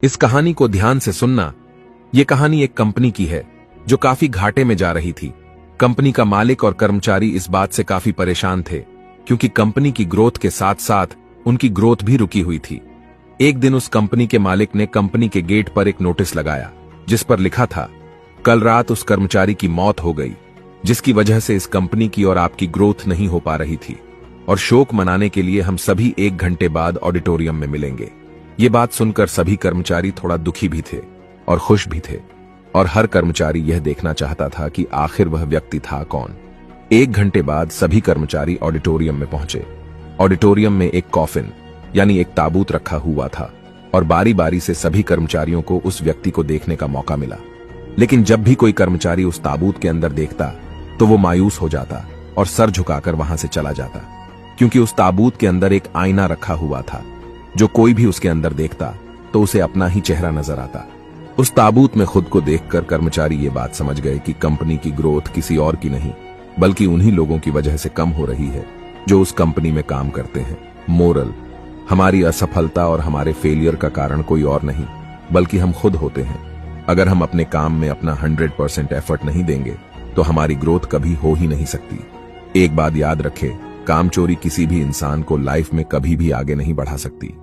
इस कहानी को ध्यान से सुनना। यह कहानी एक कंपनी की है जो काफी घाटे में जा रही थी। कंपनी का मालिक और कर्मचारी इस बात से काफी परेशान थे क्योंकि कंपनी की ग्रोथ के साथ साथ उनकी ग्रोथ भी रुकी हुई थी। एक दिन उस कंपनी के मालिक ने कंपनी के गेट पर एक नोटिस लगाया जिस पर लिखा था, कल रात उस कर्मचारी की मौत हो गई जिसकी वजह से इस कंपनी की और आपकी ग्रोथ नहीं हो पा रही थी और शोक मनाने के लिए हम सभी 1 घंटे बाद ऑडिटोरियम में मिलेंगे। ये बात सुनकर सभी कर्मचारी थोड़ा दुखी भी थे और खुश भी थे और हर कर्मचारी यह देखना चाहता था कि आखिर वह व्यक्ति था कौन। 1 घंटे बाद सभी कर्मचारी ऑडिटोरियम में पहुंचे। ऑडिटोरियम में एक कॉफिन यानी एक ताबूत रखा हुआ था और बारी बारी से सभी कर्मचारियों को उस व्यक्ति को देखने का मौका मिला। लेकिन जब भी कोई कर्मचारी उस ताबूत के अंदर देखता तो वो मायूस हो जाता और सर झुकाकर वहां से चला जाता क्योंकि उस ताबूत के अंदर एक आईना रखा हुआ था। जो कोई भी उसके अंदर देखता तो उसे अपना ही चेहरा नजर आता। उस ताबूत में खुद को देखकर कर्मचारी ये बात समझ गए कि कंपनी की ग्रोथ किसी और की नहीं बल्कि उन्हीं लोगों की वजह से कम हो रही है जो उस कंपनी में काम करते हैं। मोरल, हमारी असफलता और हमारे फेलियर का कारण कोई और नहीं बल्कि हम खुद होते हैं। अगर हम अपने काम में अपना 100% एफर्ट नहीं देंगे तो हमारी ग्रोथ कभी हो ही नहीं सकती। एक बात याद रखें, काम चोरी किसी भी इंसान को लाइफ में कभी भी आगे नहीं बढ़ा सकती।